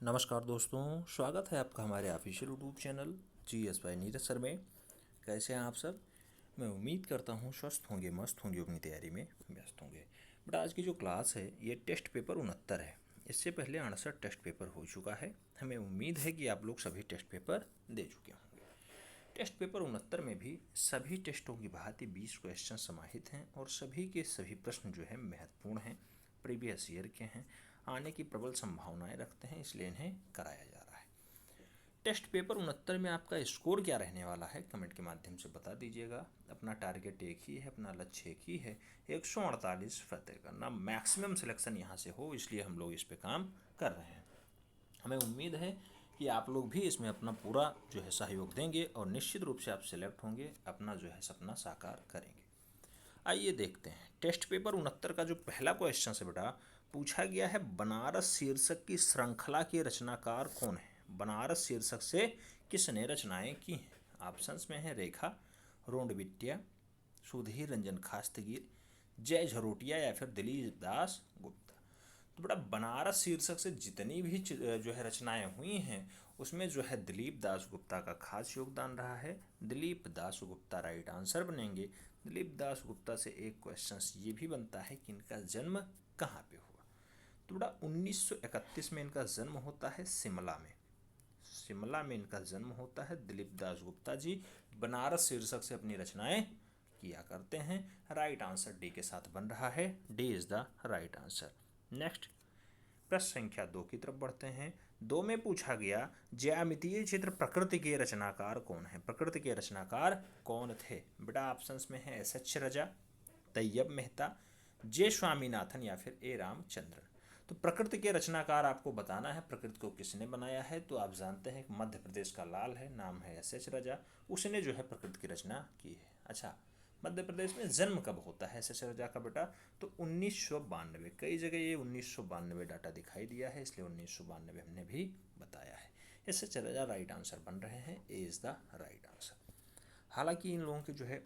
नमस्कार दोस्तों, स्वागत है आपका हमारे official YouTube channel GS by Neeraj sir में। कैसे हैं आप सब? मैं उम्मीद करता हूँ स्वस्थ होंगे, मस्त होंगे, अपनी तैयारी में व्यस्त होंगे। बट आज की जो क्लास है ये टेस्ट पेपर 69 है। इससे पहले 68 टेस्ट पेपर हो चुका है। हमें उम्मीद है कि आप लोग सभी टेस्ट पेपर दे चुके होंगे। टेस्ट पेपर 69 में भी सभी टेस्टों की भांति 20 क्वेश्चन समाहित हैं और सभी के सभी प्रश्न जो है महत्वपूर्ण हैं, प्रीवियस ईयर के हैं, आने की प्रबल संभावनाएं रखते हैं, इसलिए इन्हें कराया जा रहा है। टेस्ट पेपर 69 में आपका स्कोर क्या रहने वाला है कमेंट के माध्यम से बता दीजिएगा। अपना टारगेट एक ही है, अपना लक्ष्य एक ही है, 148 फतेह करना, मैक्सिमम सिलेक्शन यहाँ से हो, इसलिए हम लोग इस पे काम कर रहे हैं। हमें उम्मीद है कि आप लोग भी इसमें अपना पूरा जो है सहयोग देंगे और निश्चित रूप से आप सिलेक्ट होंगे, अपना जो है सपना साकार करेंगे। आइए देखते हैं टेस्ट पेपर 69 का जो पहला क्वेश्चन है बेटा, पूछा गया है बनारस शीर्षक की श्रृंखला के रचनाकार कौन है। बनारस शीर्षक से किसने रचनाएं की हैं? ऑप्शंस में है रेखा, रोंड बिटिया, सुधीर रंजन खास्तगीर, जय झरोटिया या फिर दिलीप दास गुप्ता। तो बेटा बनारस शीर्षक से जितनी भी जो है रचनाएं हुई हैं उसमें जो है दिलीप दास गुप्ता का खास योगदान रहा है। दिलीप दास गुप्ता राइट आंसर बनेंगे। दिलीप दास गुप्ता से एक क्वेश्चन ये भी बनता है कि इनका जन्म कहाँ पे हुआ। तो बेटा 1931 में इनका जन्म होता है शिमला में। शिमला में इनका जन्म होता है। दिलीप दास गुप्ता जी बनारस शीर्षक से अपनी रचनाएं किया करते हैं। राइट आंसर डी के साथ बन रहा है। D is the right answer. Next प्रश्न संख्या 2 की तरफ बढ़ते हैं। 2 में पूछा गया ज्यामितीय चित्र प्रकृति के रचनाकार कौन है। प्रकृति के रचनाकार कौन थे? बेटा ऑप्शंस में है SH रजा, तैयब मेहता, जे स्वामीनाथन या फिर ए रामचंद्रन। तो प्रकृति के रचनाकार आपको बताना है प्रकृति को किसने बनाया है। तो आप जानते हैं मध्य प्रदेश का लाल है, नाम है SH रजा, उसने जो है प्रकृति की रचना की है। अच्छा, मध्य प्रदेश में जन्म कब होता है SH रजा का बेटा? तो 1992। कई जगह ये 1992 डाटा दिखाई दिया है, इसलिए 1992 हमने भी बताया है। SH रजा राइट आंसर बन रहे हैं। A is the right answer. हालांकि इन लोगों के जो है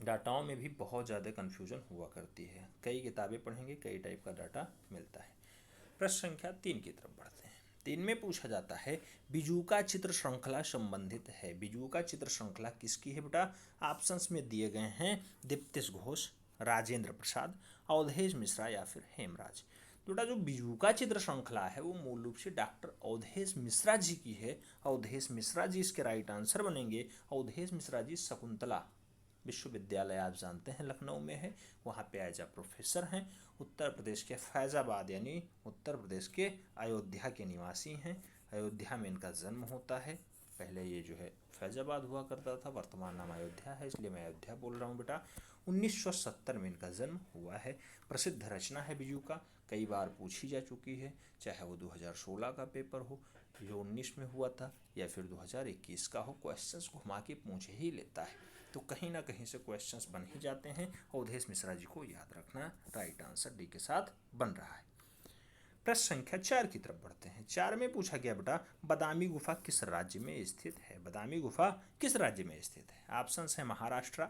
डाटाओं में भी बहुत ज़्यादा कन्फ्यूजन हुआ करती है। कई किताबें पढ़ेंगे, कई टाइप का डाटा मिलता है। प्रश्न संख्या 3 की तरफ बढ़ते हैं। 3 में पूछा जाता है बिजूका चित्र श्रृंखला संबंधित है। बिजूका चित्र श्रृंखला किसकी है बेटा? ऑप्शंस में दिए गए हैं दीप्तिश घोष, राजेंद्र प्रसाद, अवधेश मिश्रा या फिर हेमराज। बेटा जो बिजूका चित्र श्रृंखला है वो मूल रूप से डॉक्टर अवधेश मिश्रा जी की है। अवधेश मिश्रा जी इसके राइट आंसर बनेंगे। अवधेश मिश्रा जी शकुंतला विश्वविद्यालय आप जानते हैं लखनऊ में है, वहाँ पे एज अ प्रोफेसर हैं। उत्तर प्रदेश के फैज़ाबाद यानी उत्तर प्रदेश के अयोध्या के निवासी हैं। अयोध्या में इनका जन्म होता है। पहले ये जो है फैज़ाबाद हुआ करता था, वर्तमान नाम अयोध्या है, इसलिए मैं अयोध्या बोल रहा हूँ बेटा। 1970 में इनका जन्म हुआ है। प्रसिद्ध रचना है बिजू का, कई बार पूछी जा चुकी है, चाहे वो 2016 का पेपर हो, जो 19 में हुआ था, या फिर 2021 का हो। क्वेश्चंस घुमा के पूछ ही लेता है, तो कहीं ना कहीं से क्वेश्चंस बन ही जाते हैं। अवधेश मिश्रा जी को याद रखना। राइट आंसर डी के साथ बन रहा है। प्रश्न संख्या 4 की तरफ बढ़ते हैं। 4 में पूछा गया बेटा बादामी गुफा किस राज्य में स्थित है। बादामी गुफा किस राज्य में स्थित है? ऑप्शंस है महाराष्ट्र,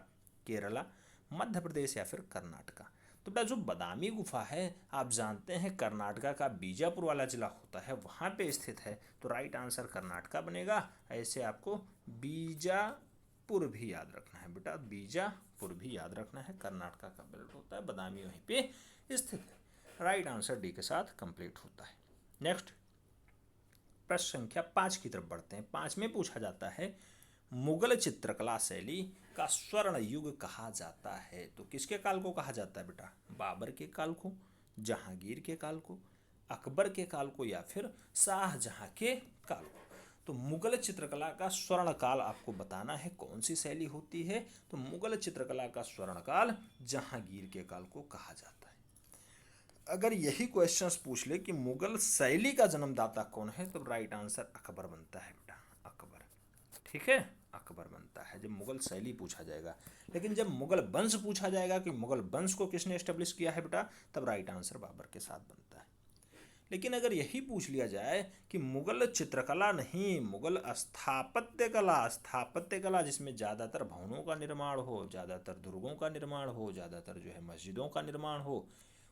केरला, मध्य प्रदेश या फिर कर्नाटका। तो बेटा जो बादामी गुफा है आप जानते हैं कर्नाटका का बीजापुर वाला जिला होता है, वहाँ पे स्थित है। तो राइट आंसर कर्नाटका बनेगा। ऐसे आपको बीजापुर भी याद रखना है बेटा, बीजापुर भी याद रखना है। कर्नाटका का बेल्ट होता है, बादामी वहीं पे स्थित है। राइट आंसर डी के साथ कंप्लीट होता है। नेक्स्ट प्रश्न संख्या 5 की तरफ बढ़ते हैं। 5 में पूछा जाता है मुगल चित्रकला शैली का स्वर्ण युग कहा जाता है। तो किसके काल को कहा जाता है बेटा? बाबर के काल को, जहांगीर के काल को, अकबर के काल को या फिर शाहजहां के काल को। तो मुगल चित्रकला का स्वर्ण काल आपको बताना है कौन सी शैली होती है। तो मुगल चित्रकला का स्वर्ण काल जहांगीर के काल को कहा जाता है। अगर यही क्वेश्चंस पूछ ले कि मुगल शैली का जन्मदाता कौन है, तो राइट आंसर अकबर बनता है बेटा, अकबर। ठीक है, अकबर बनता है जब मुगल शैली पूछा जाएगा। लेकिन जब मुगल वंश पूछा जाएगा कि मुगल वंश को किसने एस्टेब्लिश किया है बेटा, तब राइट आंसर बाबर के साथ बनता है। लेकिन अगर यही पूछ लिया जाए कि मुगल चित्रकला नहीं, मुगल स्थापत्य कला, स्थापत्य कला जिसमें ज़्यादातर भवनों का निर्माण हो, ज़्यादातर दुर्गों का निर्माण हो, ज़्यादातर जो है मस्जिदों का निर्माण हो,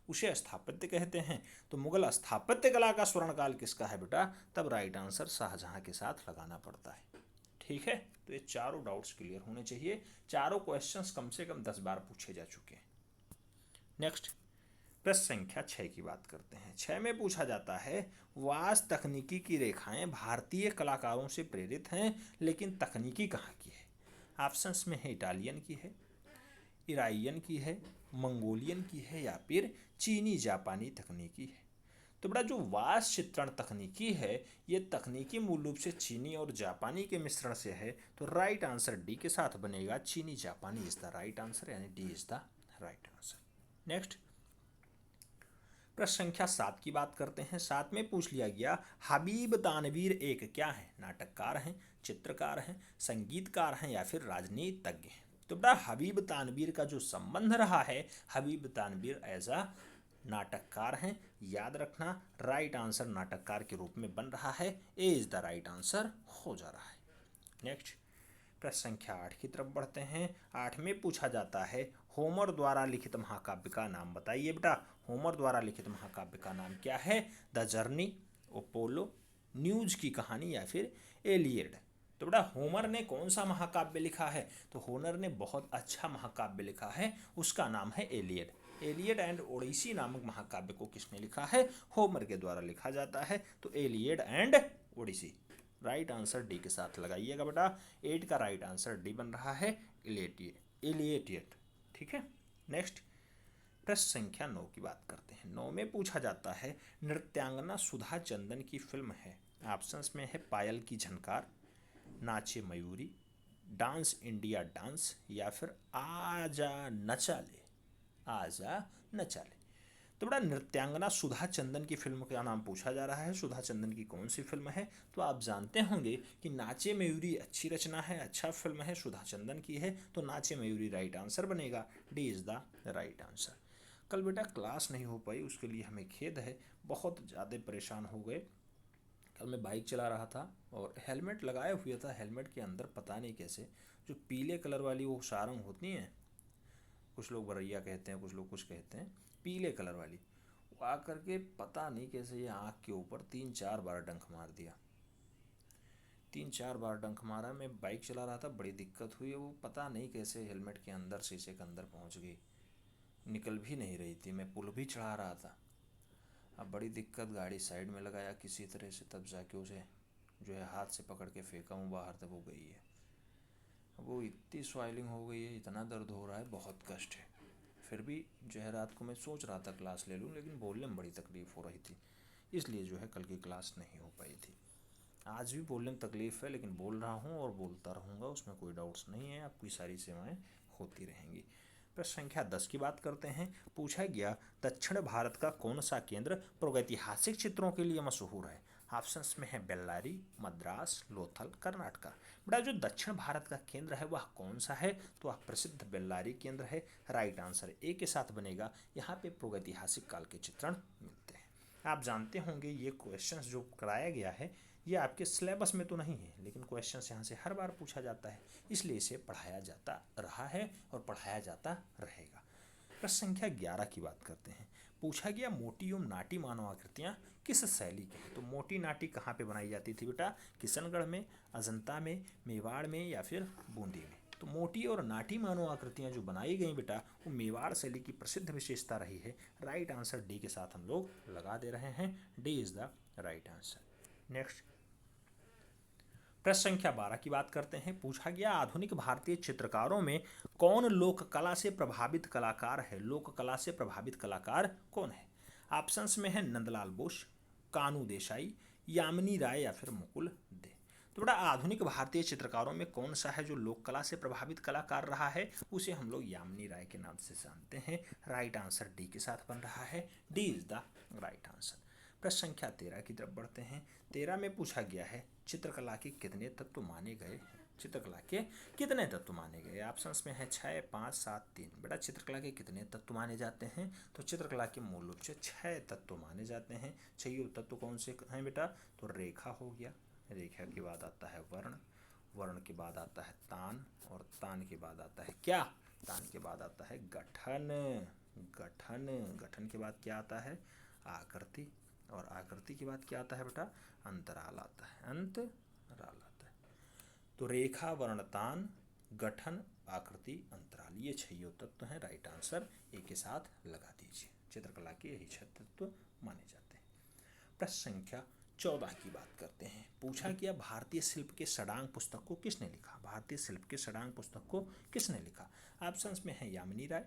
उसे स्थापत्य कहते हैं। तो मुगल स्थापत्य कला का स्वर्णकाल किसका है बेटा? तब राइट आंसर शाहजहां के साथ लगाना पड़ता है। ठीक है, तो ये चारों डाउट्स क्लियर होने चाहिए। चारों क्वेश्चंस कम से कम 10 बार पूछे जा चुके हैं। नेक्स्ट प्रश्न संख्या 6 की बात करते हैं। 6 में पूछा जाता है, वास तकनीकी की रेखाएं भारतीय कलाकारों से प्रेरित हैं, लेकिन तकनीकी कहाँ की है? ऑप्शंस में है इटालियन की है, ईरानियन की है, मंगोलियन की है, या फिर चीनी जापानी तकनीकी है। तो बड़ा जो वास चित्रण तकनीकी है, ये तकनीकी मूल रूप से चीनी और जापानी के मिश्रण से है। तो राइट आंसर डी के साथ बनेगा, चीनी जापानी इज द राइट आंसर, यानी D is the right answer. Next प्रश्न संख्या 7 की बात करते हैं। 7 में पूछ लिया गया, हबीब तानवीर एक क्या है? नाटककार हैं, चित्रकार हैं, संगीतकार हैं, या फिर राजनीतिज्ञ हैं। तो बेटा हबीब तानवीर का जो संबंध रहा है, हबीब तानवीर एज अ नाटककार हैं। याद रखना, राइट आंसर नाटककार के रूप में बन रहा है, ए इज द राइट आंसर हो जा रहा है। नेक्स्ट प्रश्न संख्या 8 की तरफ बढ़ते हैं। 8 में पूछा जाता है, होमर द्वारा लिखित महाकाव्य का नाम बताइए बेटा। होमर द्वारा लिखित महाकाव्य का नाम क्या है? द जर्नी, अपोलो, न्यूज की कहानी, या फिर एलियड। तो बेटा होमर ने कौन सा महाकाव्य लिखा है? तो होमर ने बहुत अच्छा महाकाव्य लिखा है, उसका नाम है एलियड। एलियड एंड ओडिसी नामक महाकाव्य को किसने लिखा है? होमर के द्वारा लिखा जाता है। तो Iliad and Odyssey, right answer D के साथ लगाइएगा बेटा। 8 का राइट आंसर डी बन रहा है, इलियड। ठीक है। नेक्स्ट प्रश्न संख्या 9 की बात करते हैं। 9 में पूछा जाता है, नृत्यांगना सुधा चंदन की फिल्म है। ऑप्शंस में है पायल की झनकार, नाचे मयूरी, डांस इंडिया डांस, या फिर आजा नचाले। आजा नचाले। तो बड़ा नृत्यांगना सुधा चंदन की फिल्म का नाम पूछा जा रहा है। सुधा चंदन की कौन सी फिल्म है? तो आप जानते होंगे कि नाचे मयूरी अच्छी रचना है, अच्छा फिल्म है, सुधा चंदन की है। तो नाचे मयूरी राइट आंसर बनेगा, D is the right answer. कल बेटा क्लास नहीं हो पाई, उसके लिए हमें खेद है, बहुत ज़्यादा परेशान हो गए। कल मैं बाइक चला रहा था और हेलमेट लगाए हुए था, हेलमेट के अंदर पता नहीं कैसे जो पीले कलर वाली वो सारंग होती हैं, कुछ लोग बरैया कहते हैं, कुछ लोग कुछ कहते हैं, पीले कलर वाली, वो आकर के पता नहीं कैसे ये आँख के ऊपर 3-4 बार डंक मार दिया। 3-4 बार डंक मारा। मैं बाइक चला रहा था, बड़ी दिक्कत हुई। वो पता नहीं कैसे हेलमेट के अंदर, शीशे के अंदर पहुंच गई, निकल भी नहीं रही थी। मैं पुल भी चढ़ा रहा था, अब बड़ी दिक्कत, गाड़ी साइड में लगाया किसी तरह से, तब जाके उसे जो है हाथ से पकड़ के फेंका हूँ बाहर, तब वो गई है। वो इतनी स्वेलिंग हो गई है, इतना दर्द हो रहा है, बहुत कष्ट है। फिर भी जो है रात को मैं सोच रहा था क्लास ले लूँ, लेकिन बोलने में बड़ी तकलीफ़ हो रही थी, इसलिए जो है कल की क्लास नहीं हो पाई थी। आज भी बोलने में तकलीफ़ है, लेकिन बोल रहा हूँ और बोलता रहूँगा, उसमें कोई डाउट्स नहीं है, आपकी सारी सेवाएं होती रहेंगी। प्रश्न संख्या 10 की बात करते हैं। पूछा गया, दक्षिण भारत का कौन सा केंद्र प्रागैतिहासिक चित्रों के लिए मशहूर है? ऑप्शंस में है बेल्लारी, मद्रास, लोथल, कर्नाटका। बड़ा जो दक्षिण भारत का केंद्र है वह कौन सा है? तो वह प्रसिद्ध बेल्लारी केंद्र है, राइट आंसर ए के साथ बनेगा। यहाँ पे प्रागैतिहासिक काल के चित्रण मिलते हैं। आप जानते होंगे ये क्वेश्चंस जो कराया गया है ये आपके सिलेबस में तो नहीं है, लेकिन क्वेश्चंस यहाँ से हर बार पूछा जाता है, इसलिए इसे पढ़ाया जाता रहा है और पढ़ाया जाता रहेगा। प्रश्न संख्या 11 की बात करते हैं। पूछा गया, मोटी एवं नाटी मानव आकृतियाँ किस शैली की हैं? तो मोटी नाटी कहाँ पे बनाई जाती थी बेटा? किशनगढ़ में, अजंता में, मेवाड़ में, या फिर बूंदी में। तो मोटी और नाटी मानव आकृतियाँ जो बनाई गई बेटा, वो मेवाड़ शैली की प्रसिद्ध विशेषता रही है। राइट आंसर डी के साथ हम लोग लगा दे रहे हैं, D is the right answer. Next प्रश्न संख्या 12 की बात करते हैं। पूछा गया, आधुनिक भारतीय चित्रकारों में कौन लोक कला से प्रभावित कलाकार है? लोक कला से प्रभावित कलाकार कौन है? ऑप्शंस में है नंदलाल बोस, कानू देसाई, यामिनी राय, या फिर मुकुल दे। तो बड़ा आधुनिक भारतीय चित्रकारों में कौन सा है जो लोक कला से प्रभावित कलाकार रहा है? उसे हम लोग यामिनी राय के नाम से जानते हैं। राइट आंसर डी के साथ बन रहा है, D is the right answer. प्रश्न संख्या 13 की तरफ बढ़ते हैं। 13 में पूछा गया है, चित्रकला के कितने तत्व माने गए? चित्रकला के कितने तत्व माने गए? ऑप्शंस में है 6, 5, 7, 3। बेटा चित्रकला के कितने तत्व माने जाते हैं? तो चित्रकला के मूल रूप से 6 तत्व माने जाते हैं। 6 तत्व कौन से हैं बेटा? तो रेखा हो गया, रेखा के बाद आता है वर्ण, वर्ण के बाद आता है तान, और तान के बाद आता है क्या? तान के बाद आता है गठन। गठन। गठन के बाद क्या आता है? आकृति। और आकृति के बाद क्या आता है बेटा? अंतराल आता है। अंतराल आता है। तो रेखा, वर्णतान, गठन, आकृति, अंतराल, ये 6 तत्व हैं। राइट आंसर एक के साथ लगा दीजिए। चित्रकला के यही 6 तत्व माने जाते हैं। प्रश्न संख्या 14 की बात करते हैं। पूछा गया भारतीय शिल्प के षडांग पुस्तक को किसने लिखा? भारतीय शिल्प के षडांग पुस्तक को किसने लिखा? ऑप्शंस में है यामिनी राय,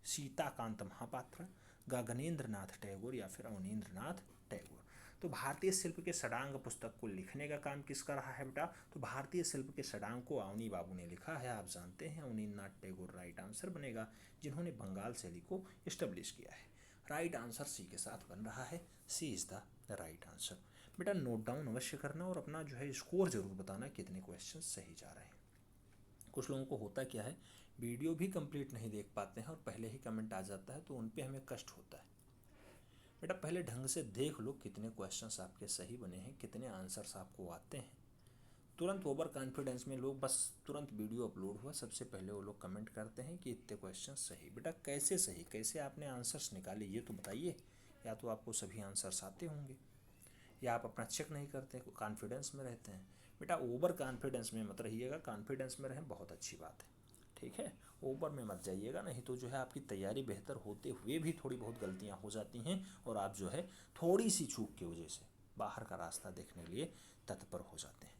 सीताकांत महापात्रा, गगनेंद्र नाथ टैगोर या फिर अवनींद्र नाथ टैगोर। तो भारतीय शिल्प के षडांग पुस्तक को लिखने का काम किसका रहा है बेटा? तो भारतीय शिल्प के षडांग को अवनी बाबू ने लिखा है। आप जानते हैं अवनींद्र नाथ टैगोर राइट आंसर बनेगा, जिन्होंने बंगाल शैली को इस्टेब्लिश किया है। राइट आंसर सी के साथ बन रहा है। सी इज द राइट आंसर। बेटा नोट डाउन अवश्य करना और अपना जो है स्कोर जरूर बताना कितने क्वेश्चन सही जा रहे हैं। कुछ लोगों को होता क्या है, वीडियो भी कंप्लीट नहीं देख पाते हैं और पहले ही कमेंट आ जाता है, तो उन पे हमें कष्ट होता है। बेटा पहले ढंग से देख लो कितने क्वेश्चंस आपके सही बने हैं, कितने आंसर्स आपको आते हैं। तुरंत ओवर कॉन्फिडेंस में लोग बस तुरंत वीडियो अपलोड हुआ सबसे पहले वो लोग कमेंट करते हैं कि इतने क्वेश्चन सही। बेटा कैसे सही, कैसे आपने आंसर्स निकाले ये तो बताइए। या तो आपको सभी आंसर्स आते होंगे या आप अपना चेक नहीं करते, कॉन्फिडेंस में रहते हैं। बेटा ओवर कॉन्फिडेंस में मत रहिएगा, कॉन्फिडेंस में रहें, बहुत अच्छी बात है, ठीक है। ओवर में मत जाइएगा, नहीं तो जो है आपकी तैयारी बेहतर होते हुए भी थोड़ी बहुत गलतियां हो जाती हैं और आप जो है थोड़ी सी चूक की वजह से बाहर का रास्ता देखने के लिए तत्पर हो जाते हैं।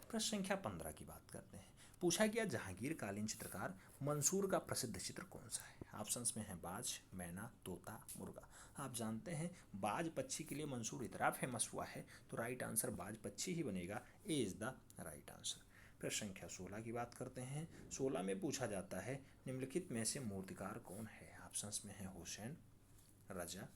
प्रश्न संख्या 15 की बात करते हैं। पूछा गया जहांगीर कालीन चित्रकार मंसूर का प्रसिद्ध चित्र कौन सा है? ऑप्शंस में है बाज, मैना, तोता, मुर्गा। आप जानते हैं बाज पक्षी के लिए मंसूर इतना फेमस हुआ है, तो राइट आंसर बाज पक्षी ही बनेगा। ए इज द राइट आंसर। प्रश्न संख्या 16 की बात करते हैं। 16 में पूछा जाता है निम्नलिखित में से मूर्तिकार कौन है? ऑप्शंस में है हुसैन, रजा,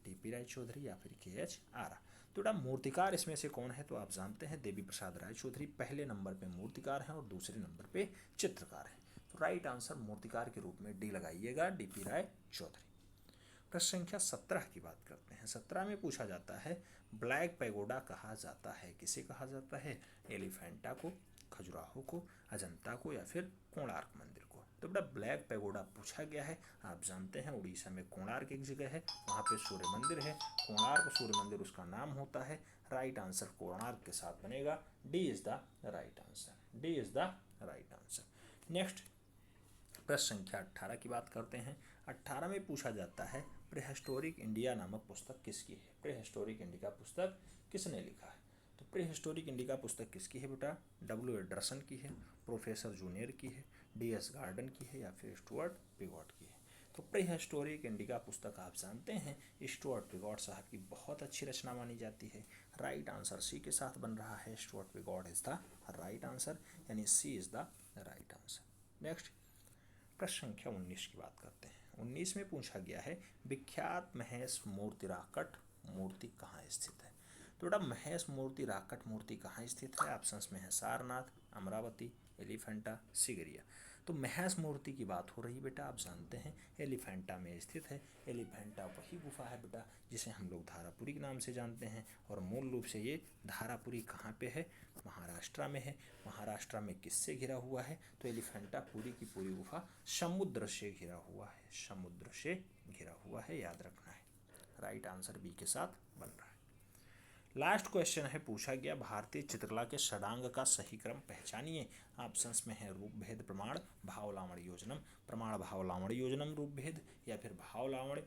टीपी राय चौधरी या फिर के.एच. आरा। तो बेटा मूर्तिकार इसमें से कौन है? तो आप जानते हैं देवी प्रसाद राय चौधरी पहले नंबर पे मूर्तिकार हैं और दूसरे नंबर पे चित्रकार हैं। तो राइट आंसर मूर्तिकार के रूप में डी लगाइएगा, डीपी राय चौधरी। प्रश्न संख्या 17 की बात करते हैं। 17 में पूछा जाता है ब्लैक पैगोडा कहा जाता है, किसे कहा जाता है? एलिफेंटा को, खजुराहो को, अजंता को या फिर कोणार्क मंदिर को। तो बेटा ब्लैक पैगोडा पूछा गया है। आप जानते हैं उड़ीसा में कोणार्क एक जगह है, वहाँ पे सूर्य मंदिर है, कोणार्क सूर्य मंदिर उसका नाम होता है। राइट आंसर कोणार्क के साथ बनेगा। D is the right answer. D is the right answer. Next प्रश्न संख्या 18 की बात करते हैं। 18 में पूछा जाता है प्रीहिस्टोरिक इंडिया नामक पुस्तक किसकी है? प्रीहिस्टोरिक इंडिया पुस्तक किसने लिखा है? तो प्रीहिस्टोरिक इंडिया पुस्तक किसकी है बेटा? डब्ल्यू एंडरसन की है, प्रोफेसर जूनियर की है, डी.एस. गार्डन की है या फिर स्टुअर्ट पिगॉट की है। तो प्रीहिस्टोरिक इंडिया पुस्तक आप जानते हैं स्टुअर्ट पिगॉट साहब की बहुत अच्छी रचना मानी जाती है। राइट आंसर सी के साथ बन रहा है। Stuart Piggott is the right answer, यानी C is the right answer. Next प्रश्न संख्या 19 की बात करते हैं। 19 में पूछा गया है विख्यात महेश मूर्ति राकट मूर्ति कहाँ स्थित है? तो बेटा महेश मूर्ति राकट मूर्ति कहाँ स्थित है? ऑप्शंस में है सारनाथ, अमरावती, एलिफेंटा, सिगरिया। तो महेश मूर्ति की बात हो रही बेटा, आप जानते हैं एलिफेंटा में स्थित है। एलिफेंटा वही गुफा है बेटा जिसे हम लोग धारापुरी के नाम से जानते हैं, और मूल रूप से ये धारापुरी कहाँ पे है? महाराष्ट्र में है। महाराष्ट्र में किससे घिरा हुआ है? तो एलिफेंटा पूरी की पूरी गुफा समुद्र से घिरा हुआ है, समुद्र से घिरा हुआ है, याद रखना है। राइट आंसर बी के साथ बन रहा है। लास्ट क्वेश्चन है, पूछा गया भारतीय चित्रकला के षडांग का सही क्रम पहचानिए। ऑप्शंस में है रूप भेद प्रमाण भाव लावण्य योजनम, प्रमाण भाव लावण्य योजनम रूप भेद, या फिर भाव लावण्य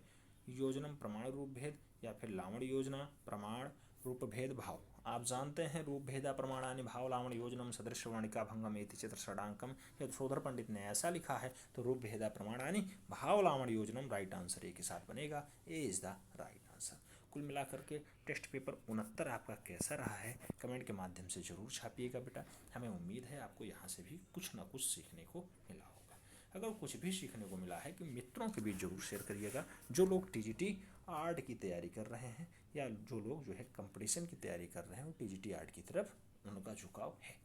योजनम प्रमाण रूप भेद, या फिर लावण्य योजना प्रमाण रूप भेद भाव। आप जानते हैं रूप भेदा प्रमाणानि भाव लावण्य योजनम सदृश वर्णिका भंगम एति चित्र षडांकम। यदुशोधर पंडित ने ऐसा लिखा है, तो रूप भेदा प्रमाणानि भाव लावण्य योजनम राइट आंसर ए के साथ बनेगा। ए इज द राइट आंसर। कुल मिलाकर के टेस्ट पेपर 69 आपका कैसा रहा है कमेंट के माध्यम से ज़रूर छापिएगा बेटा। हमें उम्मीद है आपको यहाँ से भी कुछ ना कुछ सीखने को मिला होगा। अगर कुछ भी सीखने को मिला है कि मित्रों के बीच जरूर शेयर करिएगा, जो लोग टीजीटी आर्ट की तैयारी कर रहे हैं या जो लोग जो है कंपटीशन की तैयारी कर रहे हैं, वो टीजीटी आर्ट की तरफ उनका झुकाव है।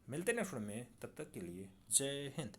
मिलते हैं नेक्स्ट में, तब तक के लिए जय हिंद।